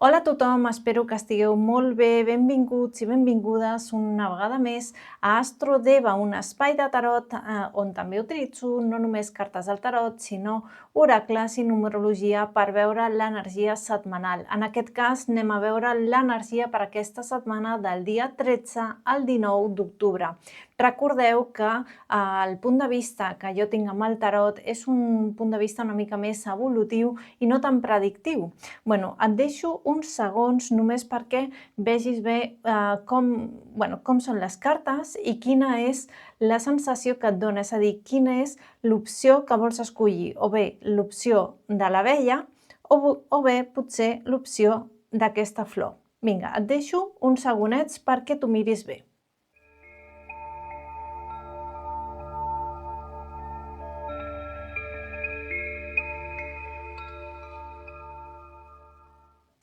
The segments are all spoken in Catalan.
Hola a tothom, espero que estigueu molt bé. Benvinguts i benvingudes una vegada més a Astrodeva, un espai de tarot on també utilitzo no només cartes del tarot, sinó oracles i numerologia per veure l'energia setmanal. En aquest cas anem a veure l'energia per aquesta setmana del dia 13 al 19 d'octubre. Recordeu que el punt de vista que jo tinc amb el tarot és un punt de vista una mica més evolutiu i no tan predictiu. Et deixo uns segons només perquè vegis bé com són les cartes i quina és la sensació que et dona, és a dir, quina és l'opció que vols escollir, o bé l'opció de l'abella o bé potser l'opció d'aquesta flor. Vinga, et deixo uns segonets perquè t'ho miris bé.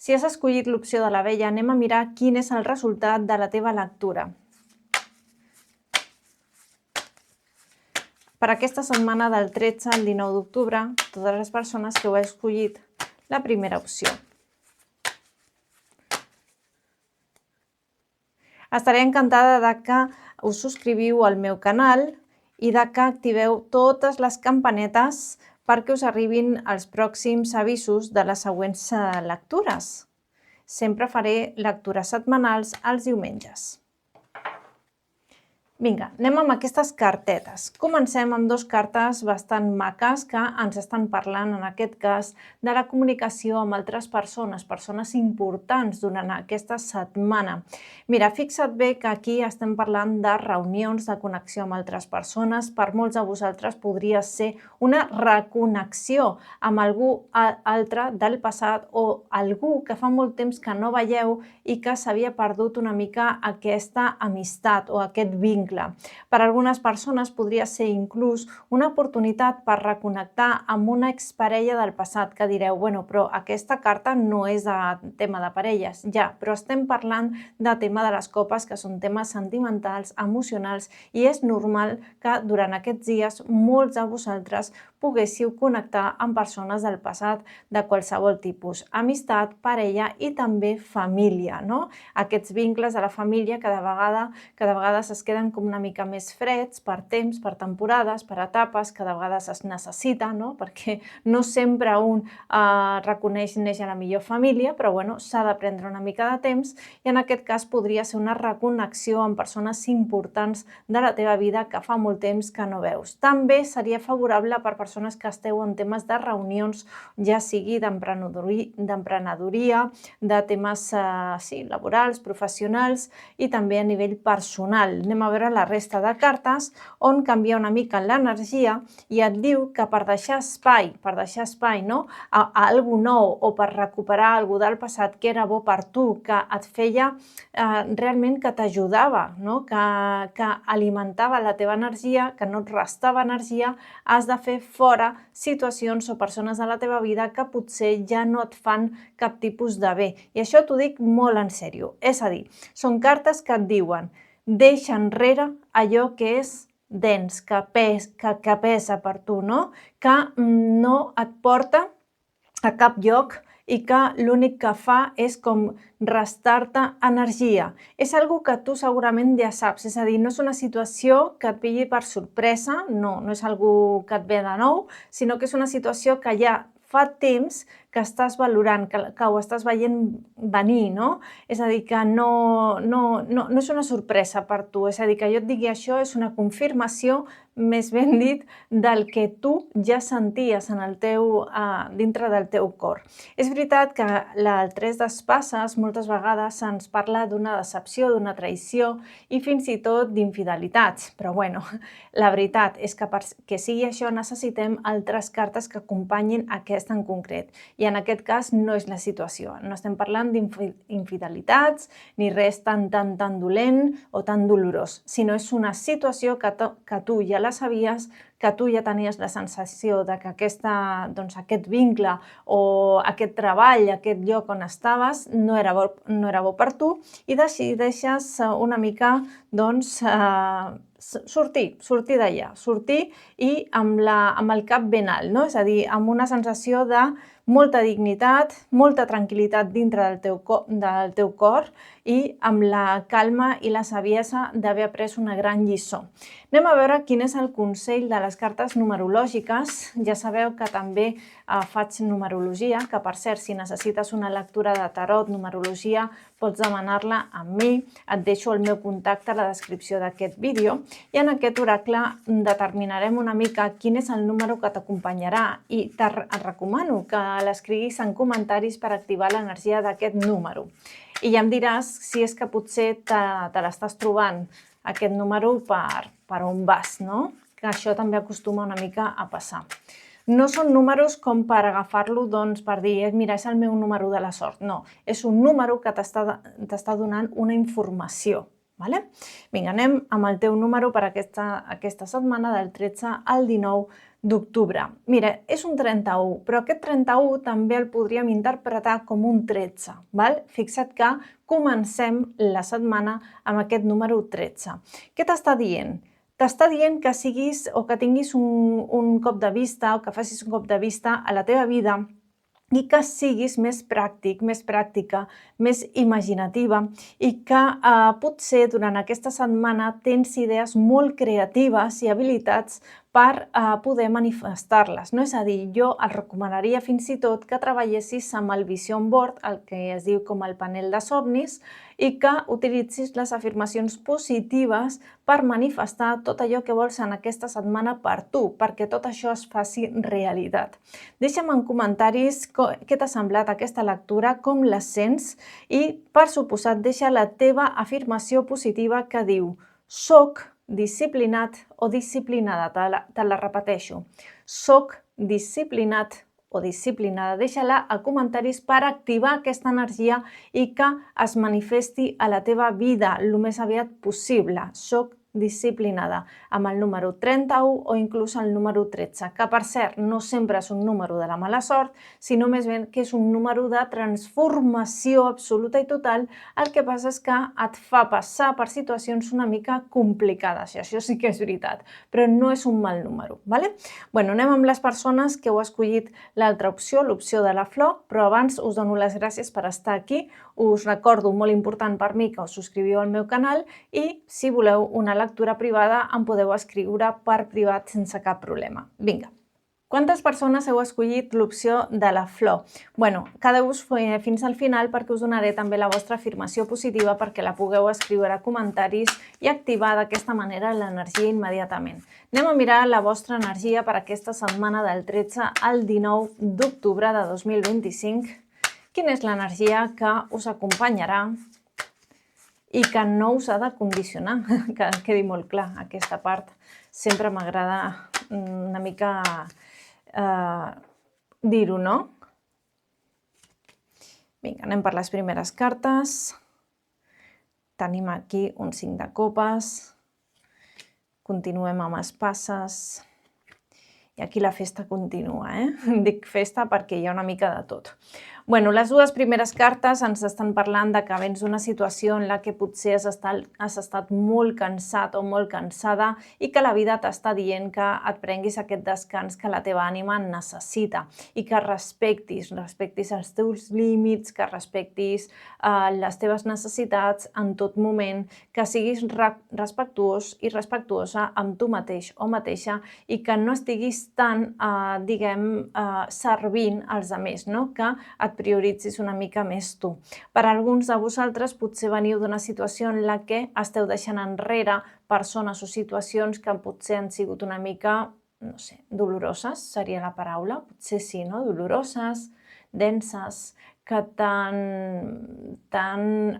Si has escollit l'opció de l'abella, anem a mirar quin és el resultat de la teva lectura. Per aquesta setmana del 13 al 19 d'octubre, totes les persones que heu escollit la primera opció. Estaré encantada de que us subscriviu al meu canal i de que activeu totes les campanetes perquè us arribin els pròxims avisos de les següents lectures. Sempre faré lectures setmanals els diumenges. Vinga, anem amb aquestes cartetes. Comencem amb dues cartes bastant maques que ens estan parlant, en aquest cas, de la comunicació amb altres persones, persones importants durant aquesta setmana. Mira, fixa't bé que aquí estem parlant de reunions, de connexió amb altres persones. Per molts de vosaltres podria ser una reconnexió amb algú altre del passat o algú que fa molt temps que no veieu i que s'havia perdut una mica aquesta amistat o aquest vincle. Per algunes persones podria ser inclús una oportunitat per reconnectar amb una exparella del passat, que direu, però aquesta carta no és de tema de parelles, ja, però estem parlant de tema de les copes, que són temes sentimentals, emocionals, i és normal que durant aquests dies molts de vosaltres poguéssiu connectar amb persones del passat de qualsevol tipus, amistat, parella i també família, no? Aquests vincles de la família que de vegades es queden com una mica més freds per temps, per temporades, per etapes, que de vegades es necessita, no? Perquè no sempre un reconeix néixer a la millor família, però s'ha de prendre una mica de temps i en aquest cas podria ser una reconnexió amb persones importants de la teva vida que fa molt temps que no veus. També seria favorable per persones que esteu en temes de reunions, ja sigui d'emprenedoria, de temes laborals, professionals i també a nivell personal. Anem a veure la resta de cartes on canvia una mica l'energia i et diu que per deixar espai, no? a algú nou o per recuperar algú del passat que era bo per tu, que et feia realment que t'ajudava, no? que alimentava la teva energia, que no et restava energia, has de fer fora situacions o persones de la teva vida que potser ja no et fan cap tipus de bé. I això t'ho dic molt en sèrio. És a dir, són cartes que et diuen deixa enrere allò que és dens, que pesa per tu, no? Que no et porta a cap lloc i que l'únic que fa és com restar-te energia. És algo que tu segurament ja saps, és a dir, no és una situació que et pilli per sorpresa, no és algo que et ve de nou, sinó que és una situació que ja fa temps que estàs valorant, que ho estàs veient venir, no? És a dir, que no és una sorpresa per tu, és a dir, que jo et digui això és una confirmació, més ben dit, del que tu ja senties dintre del teu cor. És veritat que el 3 d'espases moltes vegades ens parla d'una decepció, d'una traïció i fins i tot d'infidelitats, però la veritat és que perquè sigui això necessitem altres cartes que acompanyin aquesta en concret. I en aquest cas no és la situació. No estem parlant d'infidelitats ni res tan dolent o tan dolorós, sinó és una situació que tu ja la sabies, que tu ja tenies la sensació de que aquest vincle o aquest treball, aquest lloc on estaves, no era bo per tu i decideixes una mica sortir d'allà, sortir i amb el cap ben alt, no? És a dir, amb una sensació de molta dignitat, molta tranquil·litat dintre del teu cor i amb la calma i la saviesa d'haver après una gran lliçó. Anem a veure quin és el consell de les cartes numerològiques. Ja sabeu que també faig numerologia, que per cert, si necessites una lectura de tarot, numerologia, pots demanar-la a mi. Et deixo el meu contacte a la descripció d'aquest vídeo i en aquest oracle determinarem una mica quin és el número que t'acompanyarà i et recomano que l'escriguis en comentaris per activar l'energia d'aquest número. I ja em diràs si és que potser te l'estàs trobant aquest número per on vas, no? Que això també acostuma una mica a passar. No són números com per agafar-lo per dir, mira, és el meu número de la sort. No, és un número que t'està donant una informació. Vinga, anem amb el teu número per aquesta setmana del 13 al 19 d'octubre. Mira, és un 31, però aquest 31 també el podríem interpretar com un 13. Fixa't que comencem la setmana amb aquest número 13. Què t'està dient? T'està dient que siguis o que tinguis un cop de vista o que facis un cop de vista a la teva vida i que siguis més pràctic, més pràctica, més imaginativa i que potser durant aquesta setmana tens idees molt creatives i habilitats per poder manifestar-les. No? És a dir, jo et recomanaria fins i tot que treballessis amb el Vision Board, el que es diu com el panel de somnis, i que utilitzis les afirmacions positives per manifestar tot allò que vols en aquesta setmana per tu, perquè tot això es faci realitat. Deixa'm en comentaris què t'ha semblat aquesta lectura, com la sents i, per suposat, deixa la teva afirmació positiva que diu «Soc disciplinat o disciplinada», te la repeteixo, «Soc disciplinat o disciplinada». Deixa-la a comentaris per activar aquesta energia i que es manifesti a la teva vida el més aviat possible. Soc disciplinada, amb el número 31 o inclús el número 13, que per cert no sempre és un número de la mala sort, sinó més ben que és un número de transformació absoluta i total. El que passa és que et fa passar per situacions una mica complicades, i això sí que és veritat, però no és un mal número. Anem amb les persones que heu escollit l'altra opció, l'opció de la flor, però abans us dono les gràcies per estar aquí. Us recordo, molt important per mi, que us subscriviu al meu canal i si voleu una lectura privada em podeu escriure per privat sense cap problema. Vinga. Quantes persones heu escollit l'opció de la flor? Quedeu-vos fins al final perquè us donaré també la vostra afirmació positiva perquè la pugueu escriure a comentaris i activar d'aquesta manera l'energia immediatament. Anem a mirar la vostra energia per aquesta setmana del 13 al 19 d'octubre de 2025. Quina és l'energia que us acompanyarà i que no us ha de condicionar, que quedi molt clar aquesta part. Sempre m'agrada una mica dir-ho, no? Vinga, anem per les primeres cartes. Tenim aquí un 5 de copes. Continuem amb espasses. I aquí la festa continua, Dic festa perquè hi ha una mica de tot. Les dues primeres cartes ens estan parlant de que vens d'una situació en la que potser has estat molt cansat o molt cansada i que la vida t'està dient que et prenguis aquest descans que la teva ànima necessita i que respectis els teus límits, que respectis les teves necessitats en tot moment, que siguis respectuós i respectuosa amb tu mateix o mateixa i que no estiguis tan, servint als altres, que et prioritzis una mica més tu. Per alguns de vosaltres potser veniu d'una situació en la que esteu deixant enrere persones o situacions que potser han sigut una mica, no sé, doloroses, seria la paraula, potser sí, no? Doloroses, denses, que t'han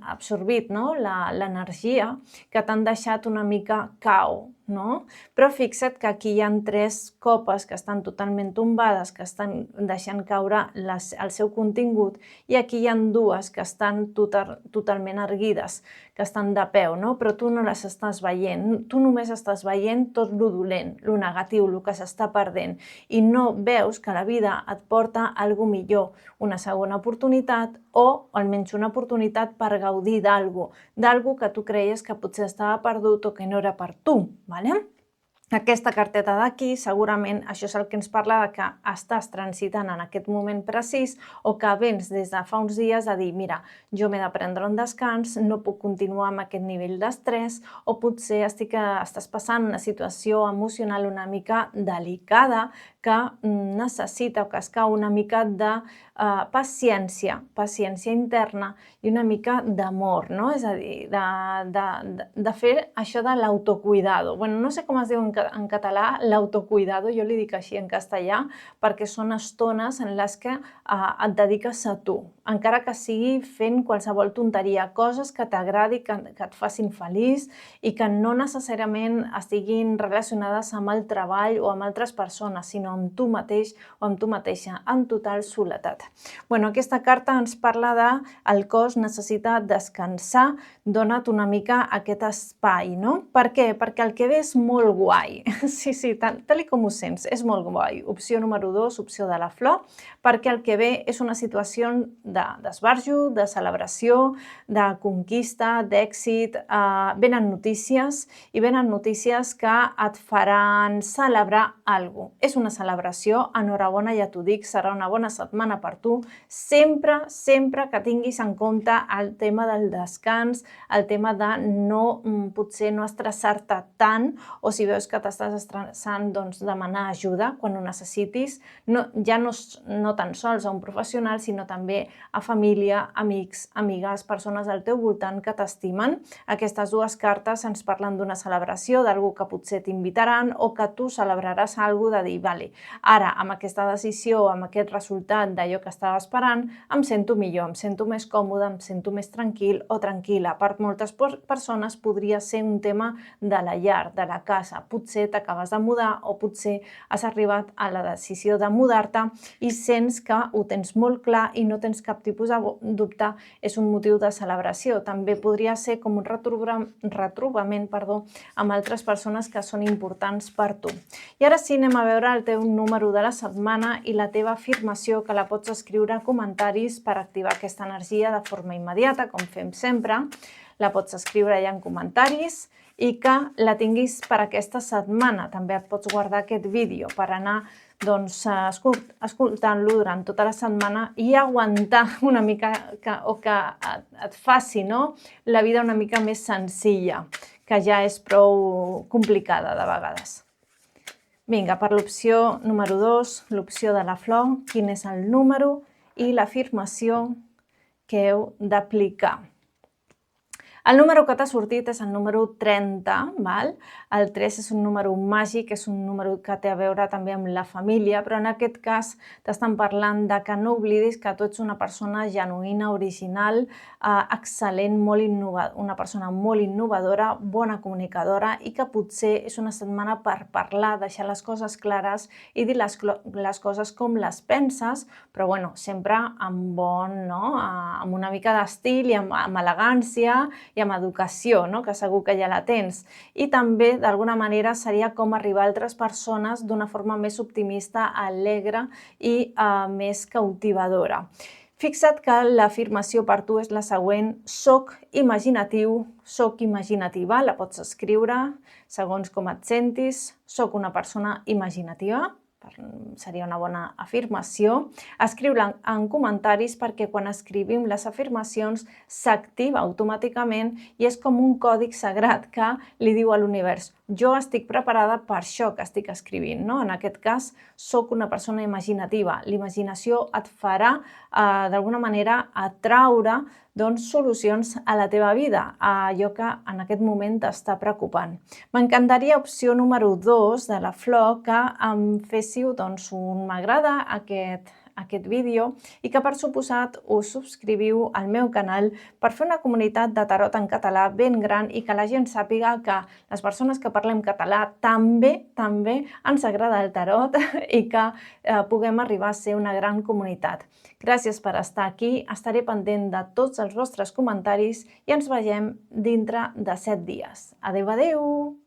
absorbit l'energia, que t'han deixat una mica cao, no? Però fixa't que aquí hi ha 3 copes que estan totalment tombades, que estan deixant caure el seu contingut, i aquí hi ha 2 que estan totalment erguides, que estan de peu, no? Però tu no les estàs veient, tu només estàs veient tot lo dolent, lo negatiu, lo que s'està perdent, i no veus que la vida et porta alguna millor, una segona oportunitat o almenys una oportunitat per gaudir d'alguna que tu creies que potser estava perdut o que no era per tu. Aquesta carteta d'aquí, segurament això és el que ens parla de que estàs transitant en aquest moment precís o que vens des de fa uns dies a dir, mira, jo m'he de prendre un descans, no puc continuar amb aquest nivell d'estrès o potser estàs passant una situació emocional una mica delicada que necessita o que es cau una mica de paciència interna i una mica d'amor, no? És a dir, de fer això de l'autocuidado. Bueno, no sé com es diu en català, l'autocuidado, jo li dic així en castellà, perquè són estones en les que et dediques a tu, encara que sigui fent qualsevol tonteria, coses que t'agradi, que et facin feliç i que no necessàriament estiguin relacionades amb el treball o amb altres persones, sinó amb tu mateix o amb tu mateixa, en total soledat. Bueno, aquesta carta ens parla de el cos necessita descansar, dona't una mica aquest espai, no? Per què? Perquè el que ve és molt guai. Sí, tal com ho sents, és molt guai. Opció número 2, opció de la flor, perquè el que ve és una situació d'esbarjo, de celebració, de conquista, d'èxit. Venen notícies i venen notícies que et faran celebrar alguna cosa. És una celebració, enhorabona, ja t'ho dic, serà una bona setmana per tu, sempre que tinguis en compte el tema del descans, el tema de potser no estressar-te tant, o si veus que t'estàs estressant, doncs demanar ajuda quan ho necessitis, ja no tan sols a un professional, sinó també a família, amics, amigues, persones al teu voltant que t'estimen. Aquestes dues cartes ens parlen d'una celebració, d'algú que potser t'invitaran o que tu celebraràs alguna cosa de dir, vale, ara amb aquesta decisió, amb aquest resultat d'allò que estava esperant, em sento millor, em sento més còmode, em sento més tranquil o tranquil·la. Per moltes persones podria ser un tema de la llar, de la casa. Potser t'acabes de mudar o potser has arribat a la decisió de mudar-te i sents que ho tens molt clar i no tens cap tipus de dubte, és un motiu de celebració. També podria ser com un retrobament amb altres persones que són importants per tu. I ara sí, anem a veure el teu número de la setmana i la teva afirmació, que la pots escriure a comentaris per activar aquesta energia de forma immediata, com fem sempre. La pots escriure allà en comentaris i que la tinguis per aquesta setmana. També et pots guardar aquest vídeo per anar escoltant-lo durant tota la setmana i aguantar una mica o que et faci la vida una mica més senzilla, que ja és prou complicada de vegades. Vinga, per l'opció número 2, l'opció de la flor, quin és el número i l'afirmació que heu d'aplicar. El número que t'ha sortit és el número 30, val? El 3 és un número màgic, és un número que té a veure també amb la família, però en aquest cas t'estan parlant de que no oblidis que tu ets una persona genuïna, original, excel·lent, una persona molt innovadora, bona comunicadora i que potser és una setmana per parlar, deixar les coses clares i dir les coses com les penses, però bueno, sempre amb amb una mica d'estil i amb elegància i amb educació, que segur que ja la tens. I també, d'alguna manera, seria com arribar a altres persones d'una forma més optimista, alegre i més cautivadora. Fixa't que l'afirmació per tu és la següent: soc imaginatiu, soc imaginativa, la pots escriure segons com et sentis, soc una persona imaginativa, seria una bona afirmació. Escriu-la en comentaris perquè quan escrivim les afirmacions s'activa automàticament i és com un còdig sagrat que li diu a l'univers: jo estic preparada per això que estic escrivint. En aquest cas, soc una persona imaginativa. L'imaginació et farà, d'alguna manera, atraure solucions a la teva vida, a allò que en aquest moment t'està preocupant. M'encantaria, opció número 2 de la flor, que em féssiu un m'agrada a aquest vídeo i que per suposat us subscriviu al meu canal per fer una comunitat de tarot en català ben gran i que la gent sàpiga que les persones que parlem català també ens agrada el tarot i que puguem arribar a ser una gran comunitat. Gràcies per estar aquí, estaré pendent de tots els vostres comentaris i ens veiem dintre de 7 dies. Adéu, adéu!